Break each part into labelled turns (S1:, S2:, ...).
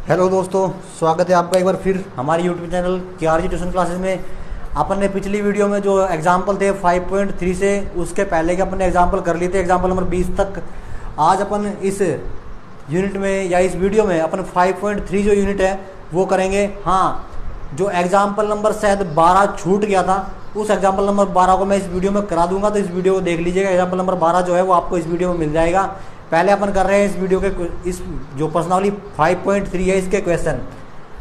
S1: Hello दोस्तों, स्वागत है आपका एक बार फिर हमारे YouTube channel KRG tuition classes में। अपन ने पिछली वीडियो में जो एग्जाम्पल थे 5.3 से उसके पहले के अपन ने एग्जाम्पल कर लिए थे, एग्जाम्पल नंबर 20 तक। आज अपन इस यूनिट में या इस वीडियो में अपन 5.3 जो यूनिट है वो करेंगे। हाँ, जो एग्जाम्पल नंबर शायद 12 छूट गया था, उस एग्जाम्पल नंबर 12 को मैं इस वीडियो में करा दूंगा, तो इस वीडियो को देख लीजिएगा। एग्जाम्पल नंबर 12 जो है वो आपको इस वीडियो में मिल जाएगा। पहले अपन कर रहे हैं इस वीडियो के इस जो पर्सनली 5.3 है इसके क्वेश्चन।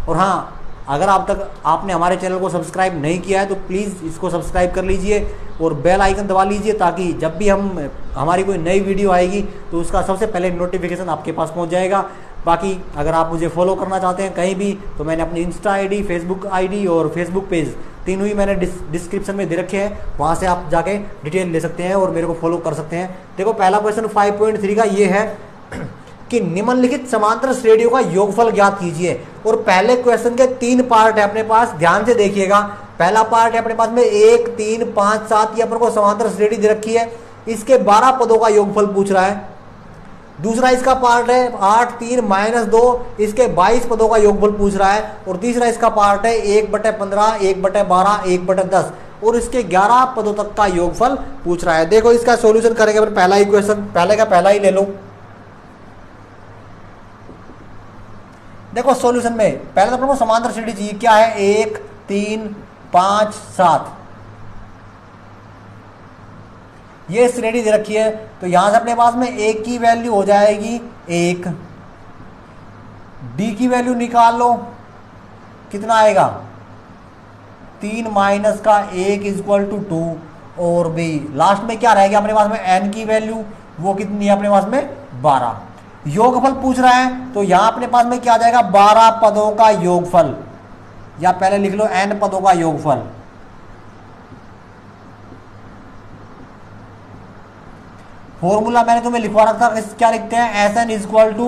S1: और हाँ, अगर आप तक आपने हमारे चैनल को सब्सक्राइब नहीं किया है तो प्लीज़ इसको सब्सक्राइब कर लीजिए और बेल आइकन दबा लीजिए, ताकि जब भी हमारी कोई नई वीडियो आएगी तो उसका सबसे पहले नोटिफिकेशन आपके पास पहुंच जाएगा। बाकी अगर आप मुझे फॉलो करना चाहते हैं कहीं भी, तो मैंने अपनी इंस्टा आईडी, फेसबुक आईडी और फेसबुक पेज तीनों ही मैंने डिस्क्रिप्शन में दे रखे हैं, वहाँ से आप जाके डिटेल ले सकते हैं और मेरे को फॉलो कर सकते हैं। देखो, पहला क्वेश्चन 5.3 का ये है कि निम्नलिखित समांतर श्रेणियों का योगफल ज्ञात कीजिए। और पहले क्वेश्चन के 3 पार्ट है अपने पास, ध्यान से देखिएगा। पहला पार्ट है अपने पास में 1, 3, 5, 7, ये अपन को समांतर श्रेणी दे रखी है, इसके 12 पदों का योगफल पूछ रहा है। दूसरा इसका पार्ट है 8, 3, -2, इसके 22 पदों का योगफल पूछ रहा है। और तीसरा इसका पार्ट है 1/15, 1/12, 1/10 और इसके 11 पदों तक का योगफल पूछ रहा है। देखो, इसका सॉल्यूशन करेंगे अपन। पहला ही क्वेश्चन, पहले का पहला ही ले लो। देखो सॉल्यूशन में पहले तो अपन को समांतर श्रेणी चाहिए। क्या है? 1, 3, 5, 7 ये श्रेणी दे रखी है, तो यहां से अपने पास में एक की वैल्यू हो जाएगी 1, डी की वैल्यू निकाल लो, कितना आएगा? 3 माइनस का 1 इक्वल टू 2, और भी लास्ट में क्या रहेगा अपने पास में? एन की वैल्यू, वो कितनी है अपने पास में? 12। योगफल पूछ रहा है, तो यहां अपने पास में क्या आ जाएगा? 12 पदों का योगफल, या पहले लिख लो एन पदों का योगफल। फॉर्मूला मैंने तुम्हें लिखवा रखा, क्या लिखते हैं? S N equal to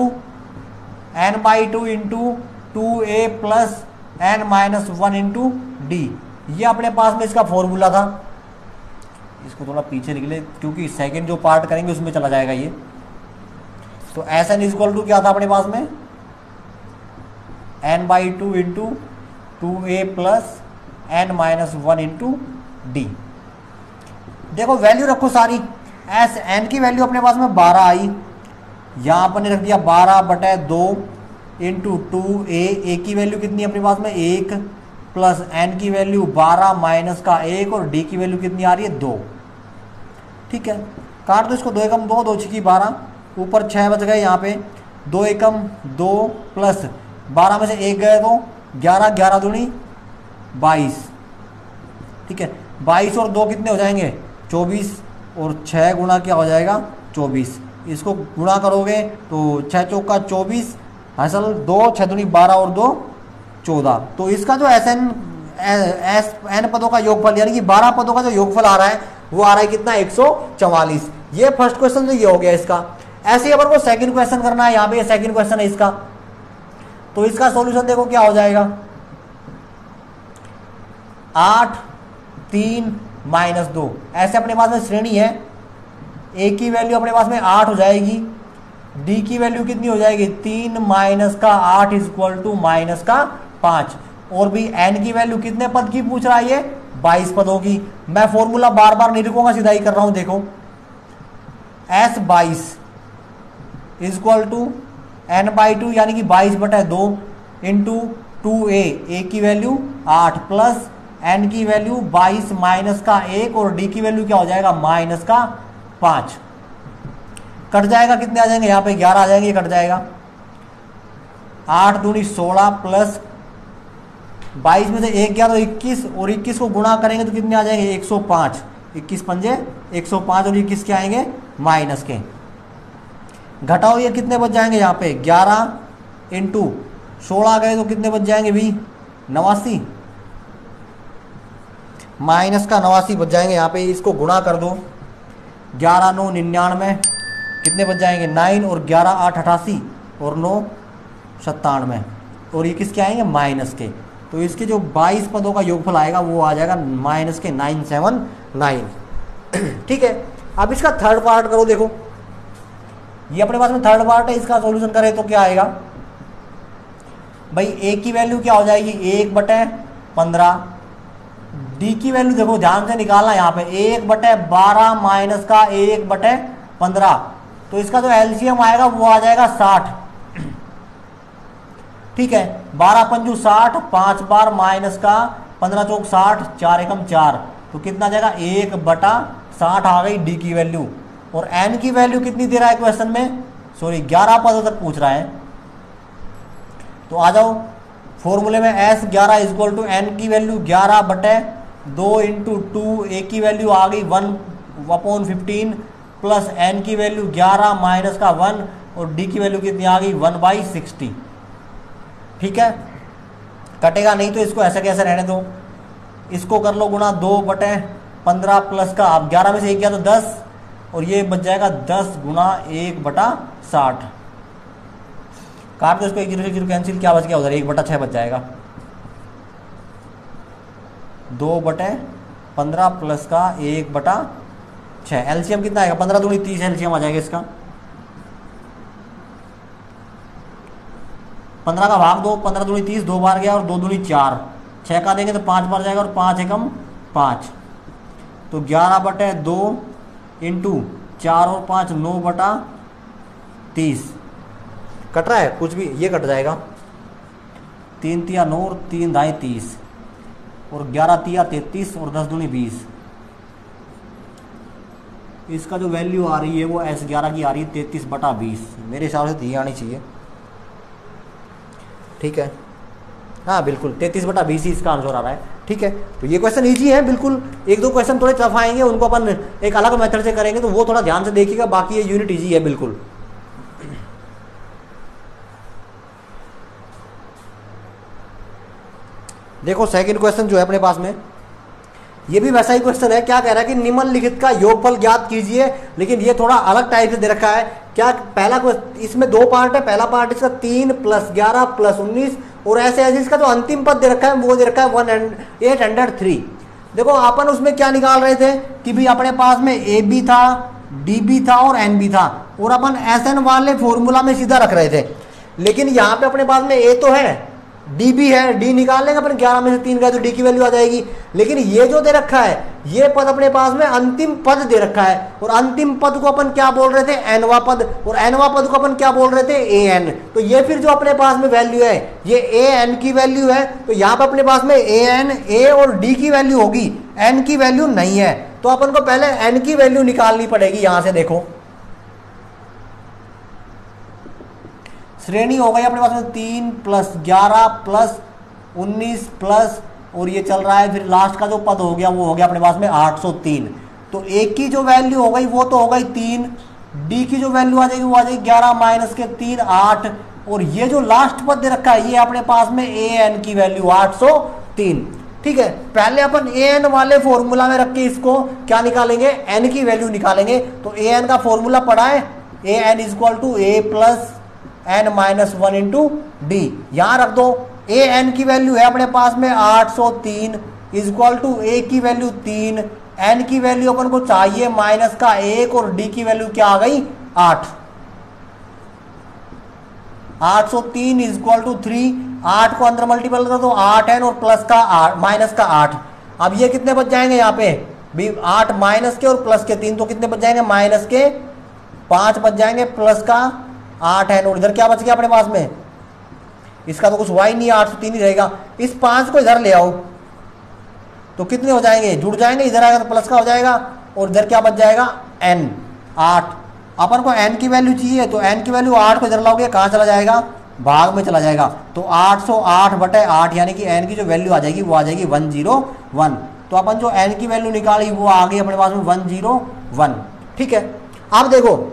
S1: n/2 into 2a plus n-1 into D. ये अपने पास में इसका फॉर्मूला था। इसको थोड़ा पीछे लिख ले, क्योंकि सेकंड जो पार्ट करेंगे उसमें चला जाएगा ये। तो एस एन इक्वल टू क्या था अपने पास में? n/2 into 2a plus n-1 into D. देखो वैल्यू रखो सारी। एस एन की वैल्यू अपने पास में 12 आई, यहां पर रख दिया 12/2 इंटू 2a की वैल्यू कितनी है अपने पास में? 1 प्लस एन की वैल्यू 12 माइनस का 1 और डी की वैल्यू कितनी आ रही है? 2। ठीक है, काट दो इसको। 2 एकम 2, 2 छिकी 12, ऊपर 6 बच गए। यहाँ पे 2 एकम 2 प्लस 12 में से 1 गए तो 11, 11 दूनी 22। ठीक है, 22 और 2 कितने हो जाएंगे? 24, और 6 गुणा क्या हो जाएगा? 24। इसको गुणा करोगे तो 6 चौका 24, असल 2, 6 दूनी 12 और 2 14। तो इसका जो एस एन पदों का योगफल, यानी कि 12 पदों का जो योगफल आ रहा है वो आ रहा है कितना? 144। ये फर्स्ट क्वेश्चन तो ये हो गया इसका। ऐसे ही अपन को सेकंड क्वेश्चन करना है। यहाँ पे सेकंड क्वेश्चन है इसका, तो इसका सॉल्यूशन देखो क्या हो जाएगा? 8, 3, -2 ऐसे अपने पास में श्रेणी है। ए की वैल्यू अपने पास में 8 हो जाएगी, डी की वैल्यू कितनी हो जाएगी? 3 माइनस का 8 इक्वल टू माइनस का 5। और भी एन की वैल्यू कितने पद की पूछ रहा है ये? 22 पदों की। मैं फॉर्मूला बार बार नहीं लिखूंगा, सीधा ही कर रहा हूं। देखो, S22 इक्वल टू n/2 यानी कि 22/2 इंटू 2a, ए की वैल्यू 8 प्लस n की वैल्यू 22 माइनस का 1 और d की वैल्यू क्या हो जाएगा? माइनस का 5। कट जाएगा, कितने आ जाएंगे? यहाँ पे 11 आ जाएंगे, ये कट जाएगा। 8 दूनी 16 प्लस 22 में से 1 गया तो 21, और 21 को गुणा करेंगे तो कितने आ जाएंगे? 105। 21 पंजे 105, और 21 क्या आएंगे? माइनस के। घटाओ, ये कितने बच जाएंगे? यहाँ पे 11 इंटू 16 गए तो कितने बच जाएंगे भी? 89, माइनस का 89 बच जाएंगे। यहाँ पे इसको गुणा कर दो, 11 9 99, कितने बच जाएंगे? 9, और 11 8 88, और 9 97, और ये किसके आएंगे? माइनस के। तो इसके जो 22 पदों का योगफल आएगा वो आ जाएगा माइनस के 979। ठीक है, अब इसका थर्ड पार्ट करो। देखो, ये अपने पास में थर्ड पार्ट है, इसका सॉल्यूशन करें तो क्या आएगा? भाई ए की वैल्यू क्या हो जाएगी 1/15। डी की वैल्यू देखो ध्यान से निकालना यहाँ पे 1/12 माइनस का 1/15, तो इसका जो एलसीएम आएगा वो आ जाएगा 60। ठीक है, 12 पंजू 60, 5 बार माइनस का 15 चौक 60, 4 एकम 4, तो कितना जाएगा 1/60 आ गई डी की वैल्यू। और एन की वैल्यू कितनी दे रहा है क्वेश्चन में, सॉरी 11 पदों तक पूछ रहा है। तो आ जाओ फॉर्मूले में S11 इक्वल टू एन की वैल्यू 11/2 इंटू 2, ए की वैल्यू आ गई 1/15 प्लस एन की वैल्यू 11 माइनस का 1 और डी की वैल्यू कितनी आ गई 1/60। ठीक है, कटेगा नहीं तो इसको ऐसा कैसे रहने दो, इसको कर लो गुणा 2/15 प्लस का, अब 11 में से 1 गया तो 10 और ये बच जाएगा 10 गुणा 1/60। काट दो इसको, 1 0 से 0 कैंसिल, क्या बच गया उधर 1/6 बच जाएगा। 2/15 प्लस का 1/6, एलसीएम कितना आएगा 15 दूनी 30 एलसीएम आ जाएगा इसका। 15 का भाग 2, 15 दूनी 30, 2 बार गया और 2 दूनी 4, 6 का देंगे तो 5 बार जाएगा और 5 एकम 5, तो 11/2 इंटू 4 और 5 9/30। कट रहा है कुछ भी, ये कट जाएगा, 3 तिया 9 और 3 दाएं 30 और 11 तिया 33 और 10 दूनी 20। इसका जो वैल्यू आ रही है वो S11 की आ रही है 33/20, मेरे हिसाब से दी आनी चाहिए। ठीक है, हाँ बिल्कुल 33/20 ही इसका आंसर आ रहा है। ठीक है, तो ये क्वेश्चन इजी है बिल्कुल, 1-2 क्वेश्चन थोड़े टफ आएंगे, उनको अपन एक अलग मेथड से करेंगे, तो वो थोड़ा ध्यान से देखिएगा, बाकी ये यूनिट इजी है बिल्कुल। देखो सेकंड क्वेश्चन जो है अपने पास में, ये भी वैसा ही क्वेश्चन है। क्या कह रहा है कि निम्नलिखित का योगफल ज्ञात कीजिए, लेकिन ये थोड़ा अलग टाइप से दे रखा है। क्या पहला इसमें 2 पार्ट है, पहला पार्ट इसका 3 + 11 + 19 और ऐसे ऐसे इसका जो अंतिम पद दे रखा है वो दे रखा है 803। देखो अपन उसमें क्या निकाल रहे थे कि भी अपने पास में ए बी था, डी बी था और एन बी था, और अपन एस एन वाले फॉर्मूला में सीधा रख रहे थे। लेकिन यहाँ पे अपने पास में ए तो है, डी भी है, डी निकाल लेंगे अपन, 11 में से 3 गए तो डी की वैल्यू आ जाएगी। लेकिन ये जो दे रखा है ये पद अपने पास में अंतिम पद दे रखा है, और अंतिम पद को अपन क्या बोल रहे थे एनवा पद, और एनवा पद को अपन क्या बोल रहे थे ए एन। तो ये फिर जो अपने पास में वैल्यू है ये ए एन की वैल्यू है, तो यहाँ पे अपने पास में ए एन ए और डी की वैल्यू होगी, एन की वैल्यू नहीं है, तो अपन को पहले एन की वैल्यू निकालनी पड़ेगी। यहां से देखो श्रेणी हो गई अपने पास में 3 + 11 + 19 प्लस, और ये चल रहा है फिर लास्ट का जो पद हो गया वो हो गया अपने पास में 803। तो ए की जो वैल्यू हो गई वो तो हो गई 3, डी की जो वैल्यू आ जाएगी वो आ जाएगी 11 माइनस के 3 8, और ये जो लास्ट पद दे रखा है ये अपने पास में ए एन की वैल्यू 803। ठीक है, पहले अपन ए एन वाले फॉर्मूला में रख के इसको क्या निकालेंगे एन की वैल्यू निकालेंगे। तो ए एन का फॉर्मूला पढ़ा है, a n equal to a plus n minus 1 into d. यहां रख दो, ए एन की वैल्यू है अपने पास में 803 इक्वल टू ए की वैल्यू 3, एन की वैल्यू अपन को चाहिए माइनस का 1 और डी की वैल्यू क्या आ गई 8। 803 इक्वल टू 3, 8 को अंदर मल्टीपल कर दो 8n और प्लस का 8 माइनस का 8। अब ये कितने बच जाएंगे यहाँ पे भी 8 माइनस के और प्लस के 3, तो कितने बच जाएंगे माइनस के 5 बच जाएंगे प्लस का 8n, और इधर क्या बच गया अपने पास में, इसका तो कुछ हुआ ही नहीं, 803 ही रहेगा। इस 5 को इधर ले आओ तो कितने हो जाएंगे जुड़ जाएंगे, इधर आएगा तो प्लस का हो जाएगा, और इधर क्या बच जाएगा n 8। अपन को n की वैल्यू चाहिए, तो n की वैल्यू 8 को इधर लाओगे कहाँ चला जाएगा भाग में चला जाएगा, तो 808/8 यानी कि n की जो वैल्यू आ जाएगी वो आ जाएगी 101। तो अपन जो n की वैल्यू निकाली वो आ गई अपने पास में 101। ठीक है, अब देखो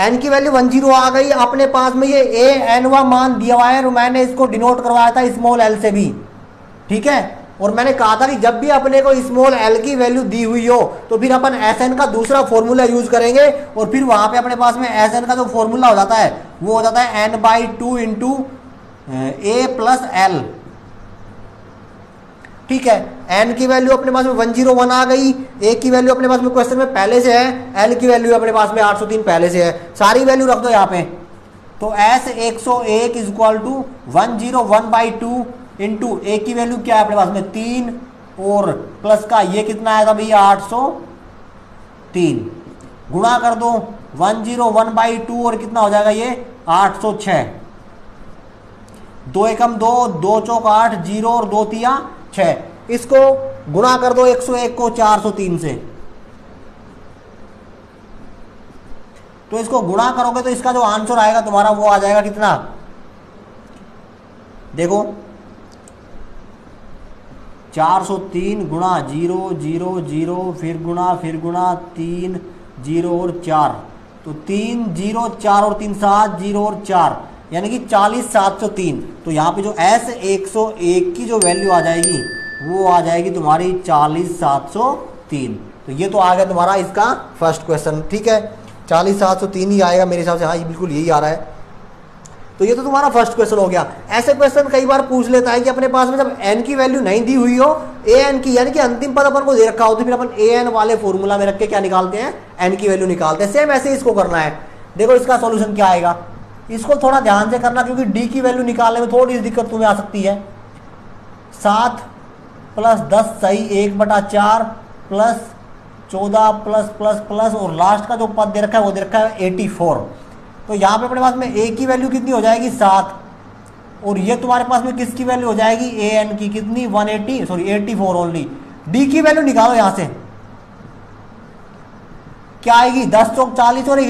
S1: n की वैल्यू 10 आ गई अपने पास में, ये ए एन वा मान दिया हुआ है और मैंने इसको डिनोट करवाया था स्मॉल एल से भी। ठीक है, और मैंने कहा था कि जब भी अपने को स्मॉल एल की वैल्यू दी हुई हो तो फिर अपन एस एन का दूसरा फॉर्मूला यूज करेंगे, और फिर वहां पे अपने पास में एस एन का जो फॉर्मूला हो जाता है वो हो जाता है n/2 इंटू ए प्लस एल। ठीक है, n की वैल्यू अपने पास में 101 आ गई, a की वैल्यू अपने पास में क्वेश्चन में पहले से है, l की वैल्यू अपने पास में 803 पहले से है, सारी वैल्यू रख दो यहाँ पे। तो S 101 is equal to 101/2 into a की वैल्यू क्या है अपने पास में 3 और प्लस का ये कितना आएगा भैया 803 गुणा कर दो 101/2 और कितना हो जाएगा ये 806 2 एकम 2 2 चौक 8 0 और 2 तिया 6 इसको गुणा कर दो 101 को 403 से तो इसको गुणा करोगे तो इसका जो आंसर आएगा तुम्हारा वो आ जाएगा कितना देखो 403 गुणा 0 0 0 फिर गुणा 3 0 और 4 तो 3 0 4 और 3 7 0 और 4 यानी कि 40,703 तो यहाँ पे जो S 101 की जो वैल्यू आ जाएगी वो आ जाएगी तुम्हारी 40,703 तो ये तो आ गया तुम्हारा इसका फर्स्ट क्वेश्चन ठीक है 40,703 ही आएगा मेरे हिसाब से हाँ ये बिल्कुल यही आ रहा है तो ये तो तुम्हारा फर्स्ट क्वेश्चन हो गया। ऐसे क्वेश्चन कई बार पूछ लेता है कि अपने पास में जब n की वैल्यू नहीं दी हुई हो an की यानी कि अंतिम पद अपन को दे रखा हो तो फिर अपन an वाले फॉर्मूला में रख के क्या निकालते हैं n की वैल्यू निकालते हैं। सेम ऐसे ही इसको करना है। देखो इसका सॉल्यूशन क्या आएगा इसको थोड़ा ध्यान से करना क्योंकि d की वैल्यू निकालने में थोड़ी सी दिक्कत तुम्हें आ सकती है। 7 प्लस 10 सही 1/4 प्लस 14 प्लस प्लस प्लस और लास्ट का जो पद दे रखा है वो दे रखा है 84 तो यहाँ पे अपने पास में a की वैल्यू कितनी हो जाएगी 7 और ये तुम्हारे पास में किसकी वैल्यू हो जाएगी an की कितनी 84 ओनली। d की वैल्यू निकालो यहां से क्या आएगी 10 चौक 40 और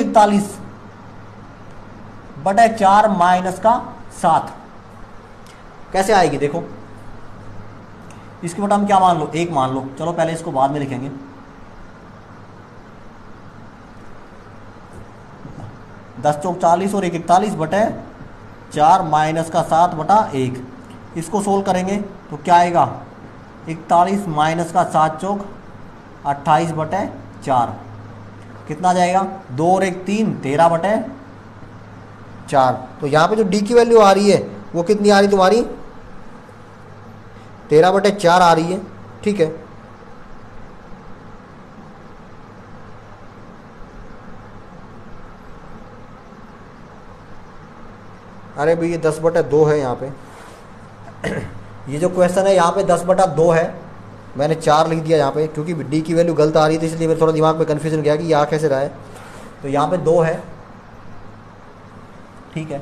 S1: 41/4 माइनस का 7 कैसे आएगी देखो इसके बटा हम क्या मान लो 1 मान लो चलो पहले इसको बाद में लिखेंगे 10 चौक 40 और 41/4 माइनस का 7/1 इसको सोल्व करेंगे तो क्या आएगा 41 माइनस का 7 चौक 28/4 कितना जाएगा 2 और 1 3 13/4 तो यहाँ पे जो d की वैल्यू आ रही है वो कितनी आ रही तुम्हारी 13/4 आ रही है ठीक है। अरे भाई ये 10/2 है यहाँ पे ये जो क्वेश्चन है यहाँ पे 10/2 है मैंने 4 लिख दिया यहाँ पे क्योंकि d की वैल्यू गलत आ रही थी इसलिए मेरे थोड़ा दिमाग में कन्फ्यूजन गया कि यहाँ कैसे रहा है तो यहाँ पे 2 है ठीक है।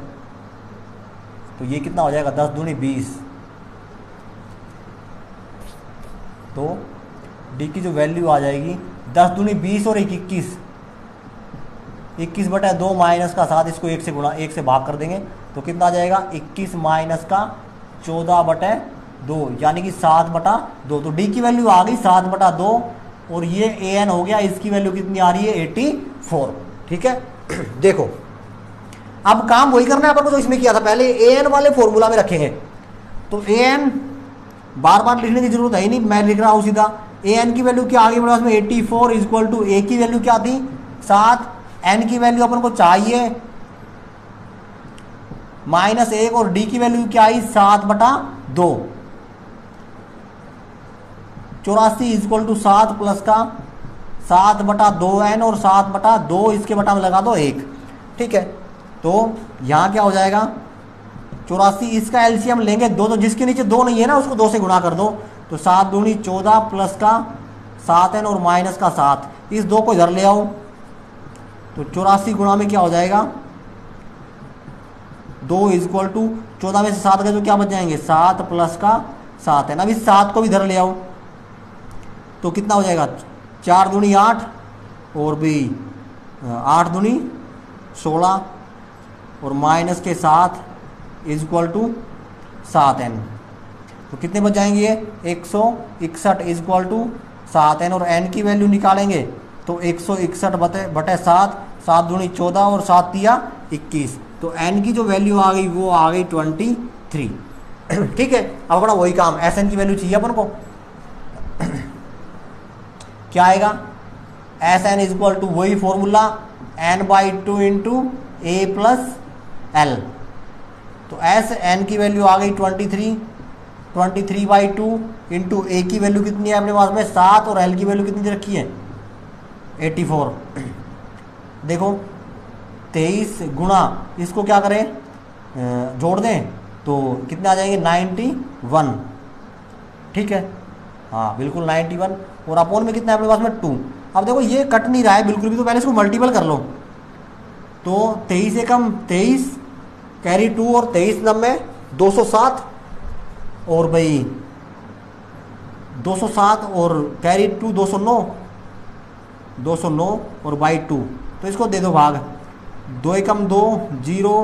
S1: तो ये कितना हो जाएगा 10 दूनी 20 तो d की जो वैल्यू आ जाएगी 10 दूनी 20 और 21/2 माइनस का 7 इसको 1 से भाग कर देंगे तो कितना आ जाएगा 21 माइनस का 14/2 यानी कि 7/2 तो d की वैल्यू आ गई 7/2 और ये an हो गया इसकी वैल्यू कितनी आ रही है 84 ठीक है। देखो अब काम वही करना है अपन को जो इसमें किया था पहले an वाले फॉर्मूला में रखेंगे तो an बार बार लिखने की जरूरत है ही नहीं मैं लिख रहा हूं सीधा an की वैल्यू क्या आ गई मेरे पास में 84 इक्वल टू a की वैल्यू क्या थी 7 n की वैल्यू अपन को चाहिए -1 और d की वैल्यू क्या आई 7/2 84 इक्वल टू 7 प्लस का 7/2n और 7/2 इसके बटा में लगा दो 1 ठीक है। तो यहां क्या हो जाएगा 84 इसका एलसीएम लेंगे 2 तो जिसके नीचे 2 नहीं है ना उसको 2 से गुणा कर दो तो 7 दूनी 14 प्लस का 7n और माइनस का 7 इस 2 को इधर ले आओ तो 84 गुणा में क्या हो जाएगा 2 इक्वल टू 14 में से 7 गए तो क्या बच जाएंगे 7 प्लस का 7 है ना। अभी 7 को भी इधर ले आओ तो कितना हो जाएगा 4 दूनी 8 और भी 8 दूनी 16 और माइनस के 7 इक्वल टू 7n तो कितने बच जाएंगे 161 इक्वल टू 7n और n की वैल्यू निकालेंगे तो 161/7 7 दूनी 14 और 7 तिया 21 तो n की जो वैल्यू आ गई वो आ गई 23 ठीक है। अब अपना वही काम Sn की वैल्यू चाहिए अपन को क्या आएगा Sn इक्वल टू वही formula n/2 into a plus l तो Sn की वैल्यू आ गई 23/2 इंटू a की वैल्यू कितनी है अपने पास में 7 और l की वैल्यू कितनी दे रखी है 84 देखो 23 गुणा इसको क्या करें, जोड़ दें तो कितने आ जाएंगे 91। ठीक है, हाँ बिल्कुल 91। और अपोन में कितना है अपने पास में 2। अब देखो ये कट नहीं रहा है बिल्कुल भी, तो पहले इसको मल्टीपल कर लो। तो 23 से कम 23, कैरी 2 और 23 नब्बे 207, और भाई 207 और कैरी 2 209 और बाई 2। तो इसको दे दो भाग, 2 एकम 2 0,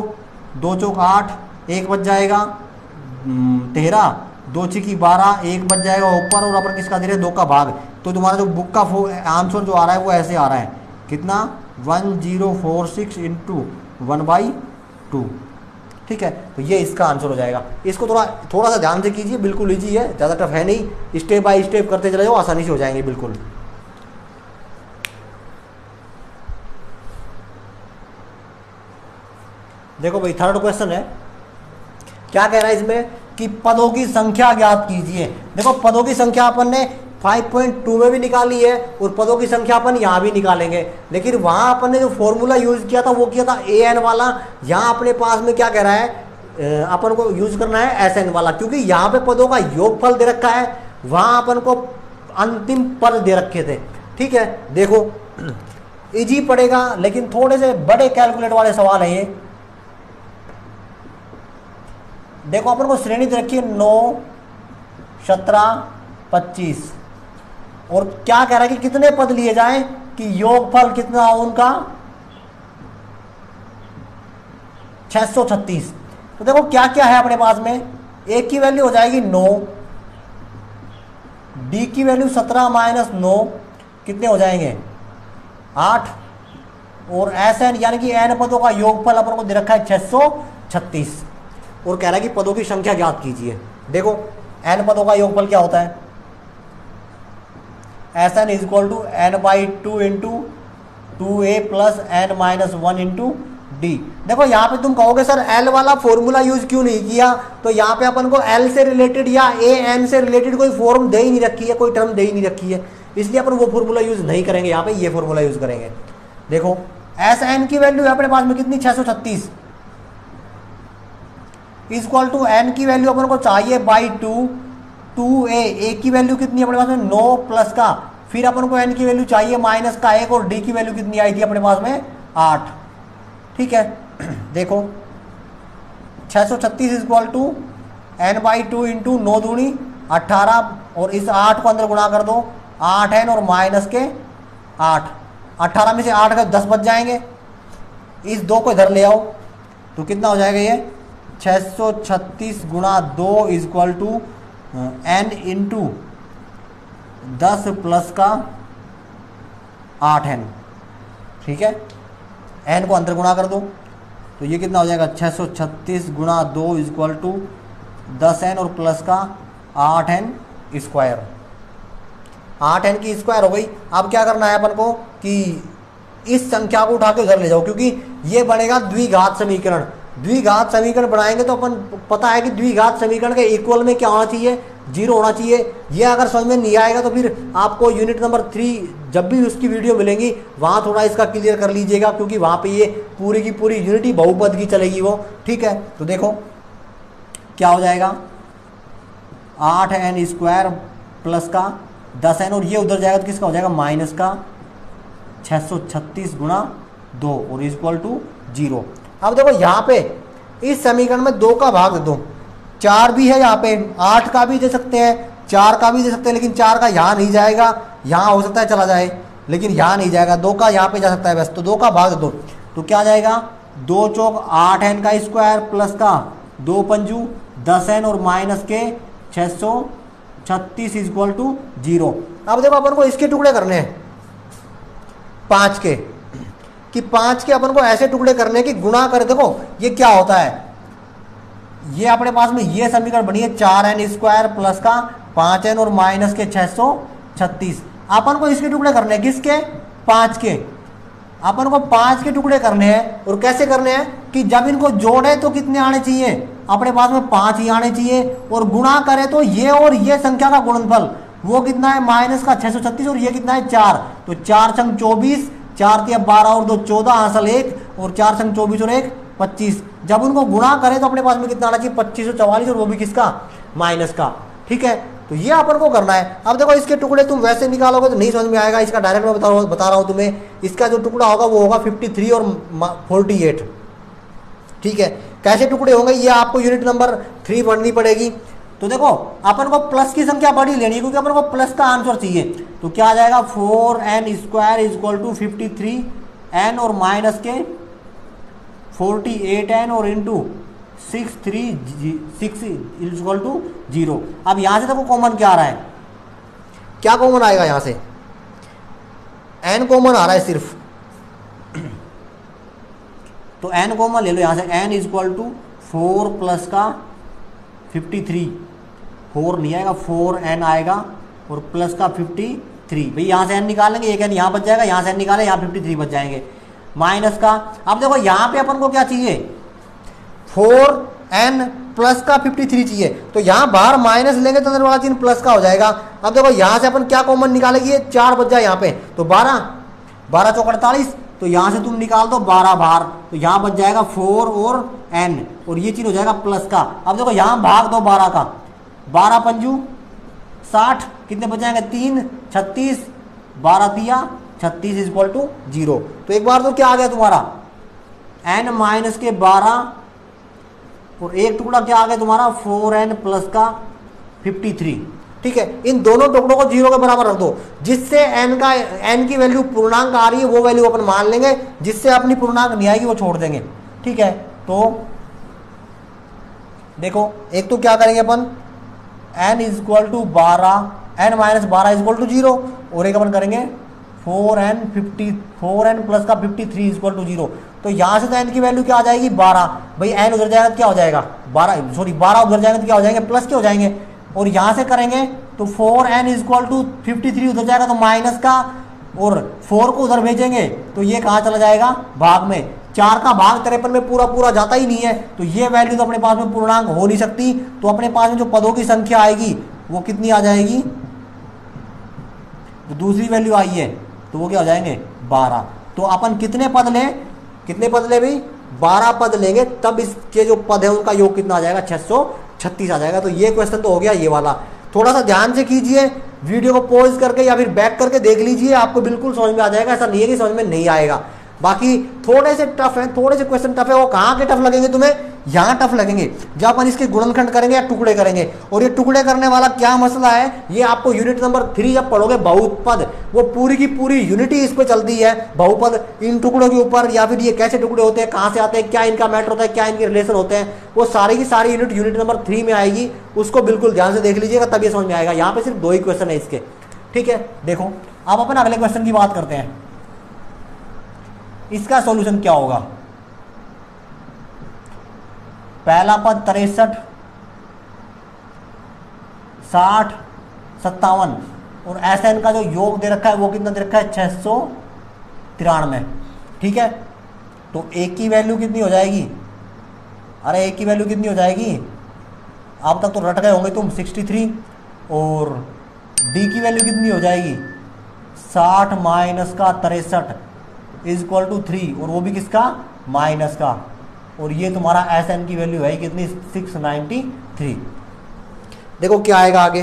S1: 2 चौक 8, 1 बच जाएगा 13, 2 छिकी 12, 1 बच जाएगा ऊपर, और अपन किसका दे रहे हैं 2 का भाग। तो तुम्हारा जो बुक का आंसर जो आ रहा है वो ऐसे आ रहा है, कितना 1046 इंटू 1/2। ठीक है, तो ये इसका आंसर हो जाएगा। इसको थोड़ा सा ध्यान से कीजिए, बिल्कुल ईजी है, ज़्यादा टफ है नहीं, स्टेप बाय स्टेप करते चले जाओ, आसानी से हो जाएंगे बिल्कुल। देखो भाई थर्ड क्वेश्चन है, क्या कह रहा है इसमें कि पदों की संख्या ज्ञात कीजिए। देखो पदों की संख्या अपन ने 5.2 में भी निकाली है और पदों की संख्या अपन यहाँ भी निकालेंगे, लेकिन वहां अपन ने जो फॉर्मूला यूज किया था वो किया था an वाला। यहाँ अपने पास में क्या कह रहा है, अपन को यूज करना है sn वाला, क्योंकि यहाँ पे पदों का योगफल दे रखा है, वहां अपन को अंतिम पद दे रखे थे। ठीक है, देखो इजी पड़ेगा, लेकिन थोड़े से बड़े कैलकुलेट वाले सवाल है ये। देखो अपन को श्रेणी दे रखी है 9, 17, 25, और क्या कह रहा है कि कितने पद लिए जाएं कि योगफल कितना हो उनका 636। तो देखो क्या क्या है अपने पास में, a की वैल्यू हो जाएगी 9, d की वैल्यू 17 माइनस 9 कितने हो जाएंगे 8, और sn यानी कि n पदों का योगफल अपन को दे रखा है 636, और कह रहा है कि पदों की संख्या ज्ञात कीजिए। देखो n पदों का योगफल क्या होता है, Sn is equal to n/2 into 2a plus n-1 into D. देखो यहाँ पे तुम कहोगे सर L वाला फॉर्मूला यूज क्यों नहीं किया, तो यहाँ पे अपन को L से रिलेटेड या an से रिलेटेड कोई फॉर्म दे ही नहीं रखी है, कोई टर्म दे ही नहीं रखी है, इसलिए अपन वो फॉर्मूला यूज नहीं करेंगे, यहाँ पे ये फॉर्मूला यूज करेंगे। देखो Sn की वैल्यू है अपने पास में कितनी 636 इज इक्वल टू n की वैल्यू अपन को चाहिए बाई 2a, a की वैल्यू कितनी अपने पास में 9 प्लस का, फिर अपन को n की वैल्यू चाहिए माइनस का 1, और d की वैल्यू कितनी आई थी अपने पास में 8। ठीक है, देखो 636 is equal to n/2 into 9 दूनी 18, और इस 8 को अंदर गुणा कर दो, 8n और माइनस के 8, 18 में से 8 का 10 बच जाएंगे, इस 2 को इधर ले आओ तो कितना हो जाएगा ये 636 गुणा 2 is equal to n into 10 plus का 8n। ठीक है, n को अंदर गुणा कर दो तो ये कितना हो जाएगा 636 गुणा 2 इज इक्वल टू 10n और प्लस का 8n स्क्वायर, 8n की स्क्वायर हो गई। अब क्या करना है अपन को कि इस संख्या को उठा के घर ले जाओ, क्योंकि ये बनेगा द्विघात समीकरण। द्विघात समीकरण बनाएंगे तो अपन पता है कि द्विघात समीकरण के इक्वल में क्या होना चाहिए 0 होना चाहिए। ये अगर समझ में नहीं आएगा तो फिर आपको यूनिट नंबर 3 जब भी उसकी वीडियो मिलेंगी वहां थोड़ा इसका क्लियर कर लीजिएगा, क्योंकि वहां पे ये पूरी की पूरी यूनिटी बहुपद की चलेगी वो। ठीक है, तो देखो क्या हो जाएगा 8n स्क्वायर प्लस का 10n, और ये उधर जाएगा तो किसका हो जाएगा माइनस का 636 गुणा 2 और इक्वल टू 0। अब देखो यहाँ पे इस समीकरण में 2 का भाग दे दो, 4 भी है यहाँ पे, 8 का भी दे सकते हैं, 4 का भी दे सकते हैं, लेकिन 4 का यहाँ नहीं जाएगा, यहाँ हो सकता है चला जाए लेकिन यहाँ नहीं जाएगा, 2 का यहाँ पे जा सकता है बस। तो 2 का भाग दे दो तो क्या जाएगा 2 चौक 8n का स्क्वायर प्लस का 2 पंजू 10n और माइनस के 636 इक्वल टू 0। अब देखो अपन को इसके टुकड़े करने हैं 5 के, कि 5 के अपन को ऐसे टुकड़े करने की गुणा कर। देखो ये क्या होता है, ये अपने पास में ये समीकरण बनी है 4n स्क्वायर प्लस का 5n और माइनस के 636। अपन को इसके टुकड़े करने हैं किसके 5 के, अपन को 5 के टुकड़े करने हैं। और कैसे करने हैं कि जब इनको जोड़े तो कितने आने चाहिए अपने पास में 5 ही आने चाहिए, और गुणा करें तो ये और ये संख्या का गुणनफल वो कितना है माइनस का 636 और ये कितना है 4, तो 4 संग 24, 4 तिया 12 और 2 14 हासिल 1, और 4 संग 24 और 1 25। जब उनको गुणा करें तो अपने पास में कितना आना चाहिए 2544, और वो भी किसका, माइनस का। ठीक है, तो ये अपन को करना है। अब देखो इसके टुकड़े तुम वैसे निकालोगे तो नहीं समझ में आएगा, इसका डायरेक्ट मैं बता रहा हूँ तुम्हें। इसका जो टुकड़ा होगा वो होगा 53 और 48। ठीक है, कैसे टुकड़े होंगे ये आपको यूनिट नंबर 3 पढ़नी पड़ेगी। तो देखो अपन को प्लस की संख्या बड़ी लेनी है, क्योंकि अपन को प्लस का आंसर चाहिए। तो क्या आ जाएगा 4n square equal to 53n और माइनस के 48n और इंटू 636 इक्वल टू 0। अब यहां से देखो कॉमन क्या आ रहा है, क्या कॉमन आएगा यहां से, n कॉमन आ रहा है सिर्फ। तो n कॉमन ले लो यहां से, n इक्वल टू 4 प्लस का 53, 4 नहीं आएगा 4n आएगा और प्लस का 53। भाई यहां से n निकालेंगे, एक n यहां बच जाएगा, यहां से n निकाले यहां 53 बच जाएंगे, माइनस का। अब देखो यहां पे अपन को क्या चाहिए, 4n प्लस का 53 चाहिए। तो यहां बाहर माइनस लेंगे तो अंदर वाला चिन्ह प्लस का हो जाएगा। अब देखो यहां से अपन क्या कॉमन निकालेंगे, ये 4 बच जाए यहाँ पे, तो 12 12 चौक 48, तो यहां से तुम निकाल दो 12 बाहर, तो यहां बच जाएगा 4 और n, और ये चिन्ह हो जाएगा प्लस का। अब देखो यहां भाग दो 12 का, 12 पंजू 60, कितने बच जाएंगे 3 36, 12 तिया 36 इक्वल टू 0। तो एक बार तो क्या आ गया तुम्हारा n माइनस के 12 और एक टुकड़ा क्या आ गया तुम्हारा 4n प्लस का 53। ठीक है, इन दोनों टुकड़ों को 0 के बराबर रख दो, जिससे n की वैल्यू पूर्णांक आ रही है वो वैल्यू अपन मान लेंगे, जिससे अपनी पूर्णांक नहीं आएगी वो छोड़ देंगे। ठीक है, तो देखो एक तो क्या करेंगे अपन, n equal to 12, n minus 12 equal to 0, और एक अपन करेंगे 4n प्लस का 53 इक्वल टू 0। तो यहां से तो n की वैल्यू क्या आ जाएगी 12, भाई n उधर जाएगा तो क्या हो जाएगा 12 उधर जाएंगे तो क्या हो जाएंगे प्लस के हो जाएंगे, और यहां से करेंगे तो 4n इक्वल टू 53 उधर जाएगा तो माइनस का, और 4 को उधर भेजेंगे तो ये कहां चला जाएगा भाग में, 4 का भाग 53 में पूरा पूरा जाता ही नहीं है, तो ये वैल्यू तो अपने पास में पूर्णांक हो नहीं सकती। तो अपने पास में जो पदों की संख्या आएगी वो कितनी आ जाएगी, तो दूसरी वैल्यू आई है तो वो क्या हो जाएंगे 12। तो अपन कितने पद लें भाई 12 पद लेंगे, तब इसके जो पद है उनका योग कितना आ जाएगा 636 आ जाएगा। तो ये क्वेश्चन तो हो गया ये वाला। थोड़ा सा ध्यान से कीजिए, वीडियो को पॉज करके या फिर बैक करके देख लीजिए, आपको बिल्कुल समझ में आ जाएगा। ऐसा नहीं है कि समझ में नहीं आएगा। बाकी थोड़े से टफ है, थोड़े से क्वेश्चन टफ है। वो कहाँ के टफ लगेंगे तुम्हें, यहाँ टफ लगेंगे जब अपन इसके गुणनखंड करेंगे या टुकड़े करेंगे। और ये टुकड़े करने वाला क्या मसला है, ये आपको यूनिट नंबर 3 जब पढ़ोगे बहुपद, वो पूरी की पूरी यूनिटी इस पे चलती है, बहुपद इन टुकड़ों के ऊपर, या फिर ये कैसे टुकड़े होते हैं, कहाँ से आते हैं, क्या इनका मैटर होता है, क्या इनके रिलेशन होते हैं, वो सारी की सारी यूनिट नंबर 3 में आएगी। उसको बिल्कुल ध्यान से देख लीजिएगा, तब ये समझ में आएगा। यहाँ पे सिर्फ 2 ही क्वेश्चन है इसके। ठीक है, देखो अब अपन अगले क्वेश्चन की बात करते हैं। इसका सॉल्यूशन क्या होगा, पहला पद 63, 60, 57, और SN का जो योग दे रखा है वो कितना दे रखा है 693। ठीक है, तो एक की वैल्यू कितनी हो जाएगी, अरे एक की वैल्यू कितनी हो जाएगी, अब तक तो रट गए होंगे तुम 63, और D की वैल्यू कितनी हो जाएगी 60 माइनस का 63 इज इक्वल टू 3, और वो भी किसका माइनस का, और ये तुम्हारा SN की वैल्यू है कितनी 693। देखो क्या आएगा आगे,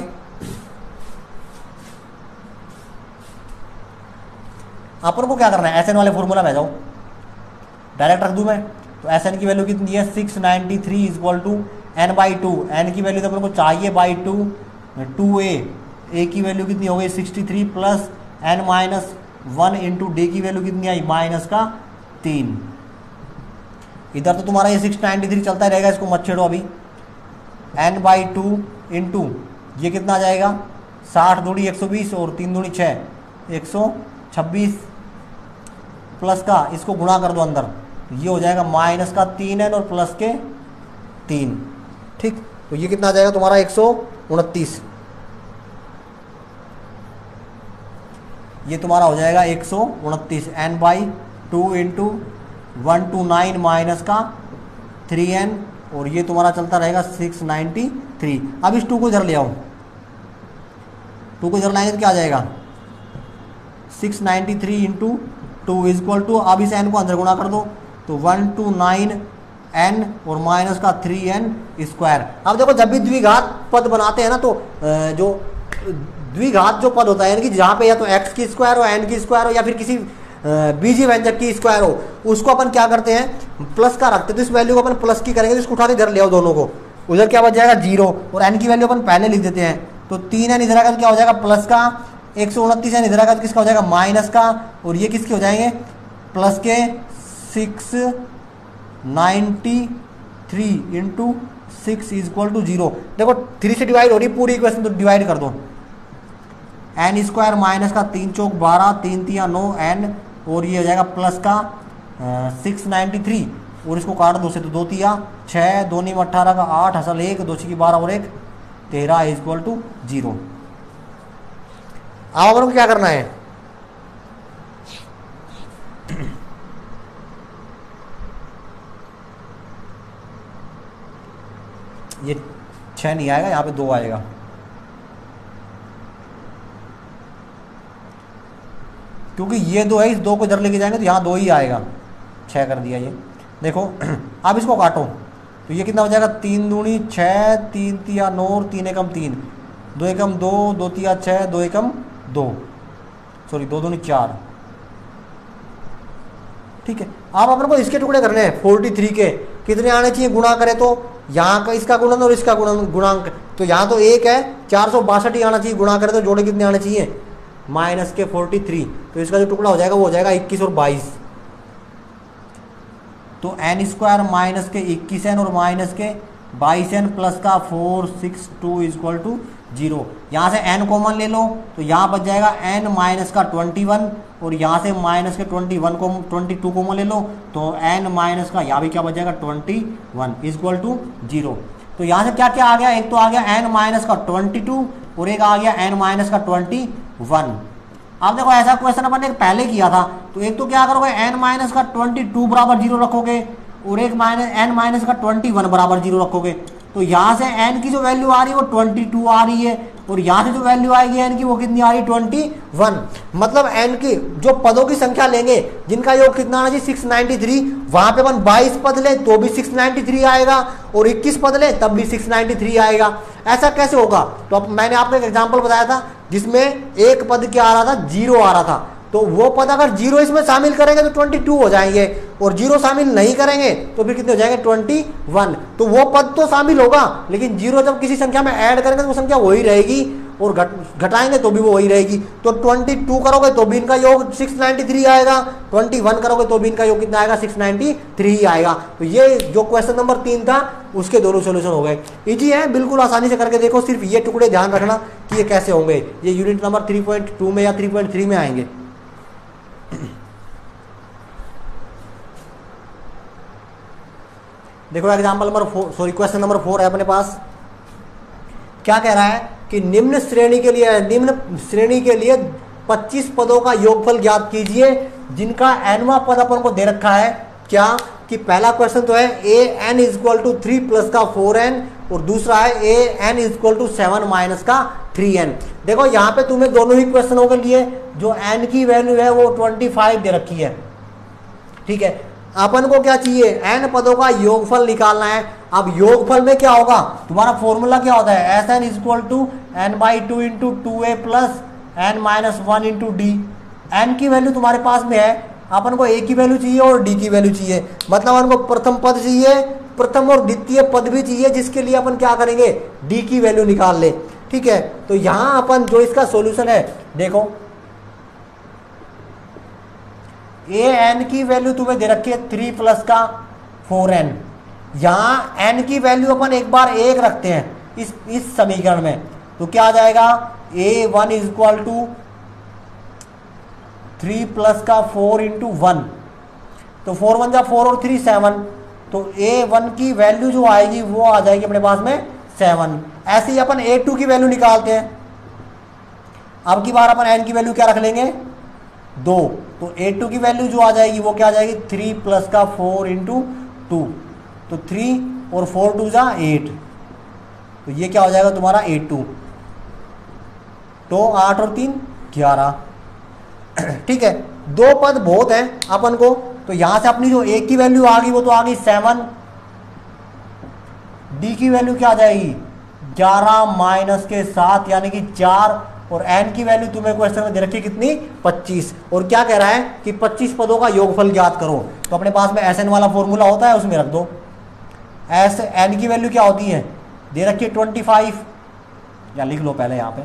S1: अपन को क्या करना है, SN वाले फॉर्मूला में जाओ, डायरेक्ट रख दूं मैं। तो SN की वैल्यू कितनी है 693 is equal to n/2, n की वैल्यू तो अपन को चाहिए बाई 2a, a की वैल्यू कितनी हो गई 63 प्लस n-1 इंटू डी की वैल्यू कितनी आई माइनस का 3। इधर तो तुम्हारा ये 693 चलता रहेगा, इसको मत छेड़ो अभी। n/2 इंटू ये कितना आ जाएगा 60 दूनी 120 और 3 दूनी 6, 126 प्लस का इसको गुणा कर दो अंदर, ये हो जाएगा माइनस का 3n और प्लस के 3। ठीक, तो ये कितना आ जाएगा तुम्हारा 129, ये तुम्हारा हो जाएगा 129 n/2 इंटू 129 माइनस का 3n, और ये तुम्हारा चलता रहेगा 693। अब इस 2 को इधर ले आओ, 2 को इधर लाएंगे तो क्या आ जाएगा 693 इंटू 2 इज इक्वल टू, अब इस n को अंदर गुणा कर दो, तो 1 to 9 n और माइनस का 3n स्क्वायर। अब देखो जब भी द्विघात पद बनाते हैं ना तो जो द्विघात जो पद होता है यानी कि जहाँ पे या तो x की स्क्वायर हो, n की स्क्वायर हो या फिर किसी बीजीय व्यंजक की स्क्वायर हो, उसको अपन क्या करते हैं प्लस का रखते हैं। तो इस वैल्यू को अपन प्लस की करेंगे तो इसको उठा के इधर ले आओ दोनों को, उधर क्या बच जाएगा 0 और n की वैल्यू अपन पहले लिख देते हैं। तो 3n इधर आकर क्या हो जाएगा प्लस का, 129 इधर आकर किसका हो जाएगा माइनस का, और ये किसके हो जाएंगे प्लस के 693 इंटू 6 इक्वल टू 0। देखो 3 से डिवाइड हो रही पूरी इक्वेशन, तो डिवाइड कर दो n स्क्वायर माइनस का 3 चौक 12, 3 तिया 9 n, और ये हो जाएगा प्लस का 693 और इसको काट दो से तो 2 तिया 6, 2 नीम 18 का 8 हसल 1, 2 की 12 और 1 13 इक्वल टू 0। अब अपन को क्या करना है, ये 6 नहीं आएगा, यहाँ पे 2 आएगा। क्योंकि ये 2 है, इस 2 को इधर लेके जाएंगे तो यहाँ 2 ही आएगा। 6 कर दिया ये। देखो अब इसको काटो तो ये कितना हो जाएगा 3 दूनी 6, 3 तिया 9 और 3 एकम 3, 2 एकम 2, 2 तिया 6, 2 एकम 2, सॉरी 2 दूनी 4। ठीक है, अब अपन को इसके टुकड़े करने हैं 43 के। कितने आने चाहिए गुणा करें तो यहाँ का इसका गुणन और इसका गुणांक, तो यहाँ तो 1 है, 462 ही आना चाहिए। गुणा करें तो जोड़े कितने आने चाहिए माइनस के 43, तो इसका जो टुकड़ा हो जाएगा वो हो जाएगा 21 और 22। तो n स्क्वायर माइनस के 21n और माइनस के 22n प्लस का 462 इक्वल टू 0। यहाँ से n कॉमन ले लो तो यहाँ बच जाएगा n माइनस का 21 और यहाँ से माइनस के 22 कॉमन ले लो तो n माइनस का यहाँ भी क्या बच जाएगा 21 इक्वल टू 0। तो यहाँ से क्या क्या आ गया, एक तो आ गया n माइनस का 22 और एक आ गया n माइनस का 21। अब देखो ऐसा क्वेश्चन अपन ने पहले किया था, तो एक तो क्या करोगे n माइनस का 22 बराबर 0 रखोगे और एक n माइनस का 21 बराबर 0 रखोगे। तो यहाँ से n की जो वैल्यू आ रही है वो 22 आ रही है और यहाँ से जो वैल्यू आएगी n की वो कितनी आ रही है 21। मतलब n की जो पदों की संख्या लेंगे जिनका योग कितना आना चाहिए 693, वहां पे अपन 22 पद ले तो भी 693 आएगा और 21 पद ले तब भी 693 आएगा। ऐसा कैसे होगा, तो मैंने आपको एक एग्जाम्पल बताया था जिसमें एक पद क्या आ रहा था 0 आ रहा था, तो वो पद अगर 0 इसमें शामिल करेंगे तो 22 हो जाएंगे और 0 शामिल नहीं करेंगे तो फिर कितने हो जाएंगे 21। तो वो पद तो शामिल होगा लेकिन 0 जब किसी संख्या में ऐड करेंगे तो वो संख्या वही रहेगी और घटाएंगे तो भी वो वही रहेगी। तो 22 करोगे तो भी इनका योग 693 आएगा, 21 करोगे तो भी इनका योग कितना आएगा 693 आएगा। तो ये जो क्वेश्चन नंबर 3 था उसके दोनों सोल्यूशन हो गए। इजी है, बिल्कुल आसानी से करके देखो, सिर्फ ये टुकड़े ध्यान रखना कि ये कैसे होंगे। ये यूनिट नंबर 3.2 में या 3.3 में आएंगे। देखो example number 4, sorry question number 4 है अपने पास। क्या कह रहा है कि निम्न श्रेणी के लिए 25 पदों का योगफल ज्ञात कीजिए जिनका nवां पद अपन को दे रखा है। क्या कि पहला क्वेश्चन तो है an इक्वल टू 3 प्लस का 4n और दूसरा है an इक्वल टू 7 माइनस का 3n। देखो यहाँ पे तुम्हें दोनों ही क्वेश्चनों के लिए जो n की वैल्यू है वो 25 दे रखी है। ठीक है, अपन को क्या चाहिए n पदों का योगफल निकालना है। अब योगफल में क्या होगा, तुम्हारा फॉर्मूला क्या होता है Sn equal to n/2 into 2a plus n minus 1 into D. n की वैल्यू तुम्हारे पास में है, अपन को a की वैल्यू चाहिए और d की वैल्यू चाहिए, मतलब अपन को प्रथम पद चाहिए, प्रथम और द्वितीय पद भी चाहिए, जिसके लिए अपन क्या करेंगे d की वैल्यू निकाल ले। ठीक है, तो यहां अपन जो इसका सॉल्यूशन है देखो an की वैल्यू तुम्हें दे रखी है 3 प्लस का 4n। यहाँ n की वैल्यू अपन एक बार 1 रखते हैं इस समीकरण में, तो क्या आ जाएगा a1 इक्वल टू 3 प्लस का 4 इंटू 1, तो 4 1 जा 4 और 3 7, तो a1 की वैल्यू जो आएगी वो आ जाएगी अपने पास में 7। ऐसे ही अपन a2 की वैल्यू निकालते हैं। अब की बार अपन n की वैल्यू क्या रख लेंगे 2, तो a2 की वैल्यू जो आ जाएगी वो क्या आ जाएगी 3 प्लस का 4 इंटू 2, तो 3 और 4 2 जा 8, तो ये क्या हो जाएगा तुम्हारा a2, तो 8 और 3 11। ठीक है, 2 पद बहुत हैं अपन को, तो यहां से अपनी जो ए की वैल्यू आ गई वो तो आ गई 7, डी की वैल्यू क्या आ जाएगी 11 माइनस के 7 यानी कि 4, और एन की वैल्यू तुम्हें क्वेश्चन में दे रखी कितनी 25, और क्या कह रहा है कि 25 पदों का योगफल ज्ञात करो। तो अपने पास में एस एन वाला फॉर्मूला होता है उसमें रख दो। एस एन की वैल्यू क्या होती है दे रखी है 25, या लिख लो पहले यहां पे,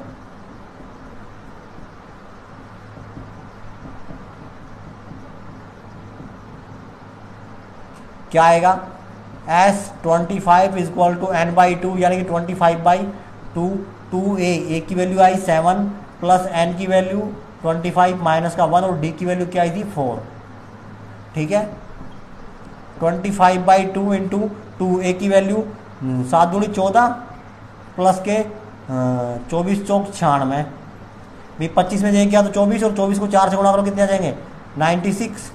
S1: क्या आएगा S 25 is equal to N by 2 यानी कि 25/2, 2a की वैल्यू आई 7 प्लस एन की वैल्यू 25 माइनस का 1 और डी की वैल्यू क्या आई थी 4। ठीक है, 25/2 इंटू 2a की वैल्यू 7 दूनी 14 प्लस के 24 चौक 96, भी 25 में जाएंगे क्या तो 24, और 24 को 4 से गुणा करो कितने आ जाएंगे 96,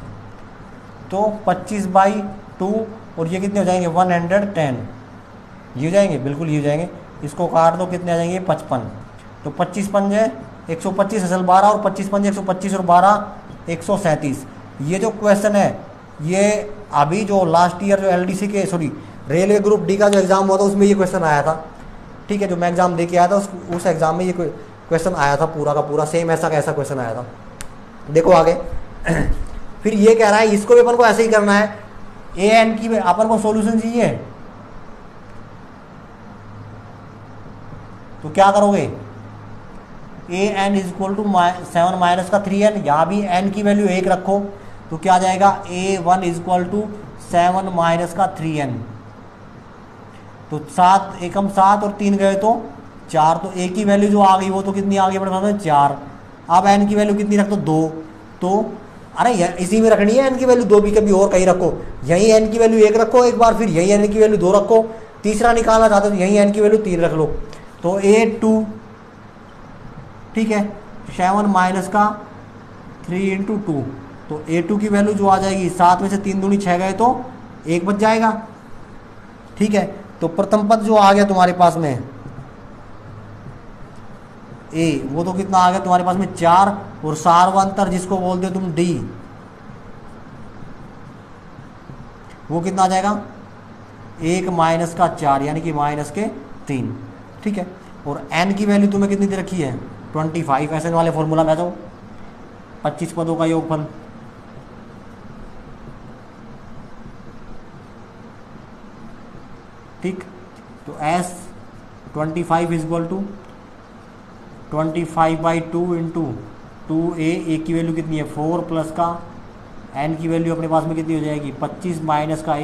S1: तो 25/2 और ये कितने हो जाएंगे 110, ये हो जाएंगे, बिल्कुल ये हो जाएंगे। इसको काट दो कितने आ जाएंगे 55, तो 25 पंजे 125 असल 12 और 25 पंजे 125 और 12 137। ये जो क्वेश्चन है ये अभी जो लास्ट ईयर जो एलडीसी के रेलवे ग्रुप डी का जो एग्जाम हुआ था उसमें ये क्वेश्चन आया था। ठीक है, जो मैं एग्जाम दे के आया था उस एग्जाम में ये क्वेश्चन आया था, पूरा का पूरा सेम ऐसा का ऐसा क्वेश्चन आया था। देखो आगे फिर ये कह रहा है इसको भी अपन को ऐसे ही करना है, ए एन की अपन को सॉल्यूशन चाहिए, तो क्या करोगे a n is equal to 7 minus का 3n, यहां भी n की वैल्यू 1 रखो तो क्या आ जाएगा a1 is equal to 7 minus का 3n, तो 7 एकम 7 और 3 गए तो 4, तो a की वैल्यू जो आ गई वो तो कितनी आ गई अपने पास में 4। अब n की वैल्यू कितनी रख दो 2, तो अरे इसी में रखनी है n की वैल्यू 2 भी, कभी और कहीं रखो, यही n की वैल्यू 1 रखो एक बार, फिर यही n की वैल्यू 2 रखो, तीसरा निकालना चाहते हो तो यही n की वैल्यू 3 रख लो, तो a2 ठीक है 7 माइनस का 3 इंटू 2, तो a2 की वैल्यू जो आ जाएगी 7 में से 3 दूनी 6 गए तो 1 बच जाएगा। ठीक है, तो प्रथम पद जो आ गया तुम्हारे पास में ए वो तो कितना आ गया तुम्हारे पास में 4, और सार्वंतर जिसको बोलते हो तुम डी वो कितना आ जाएगा 1 माइनस का 4 यानी कि माइनस के 3। ठीक है, और एन की वैल्यू तुम्हें कितनी दे रखी है 25, ऐसे वाले फॉर्मूला में आ जाओ 25 पदों का योगफल, ठीक, तो S 25 is equal to 25/2 into 2a की वैल्यू कितनी है 4 प्लस का एन की वैल्यू अपने पास में कितनी हो जाएगी 25 माइनस का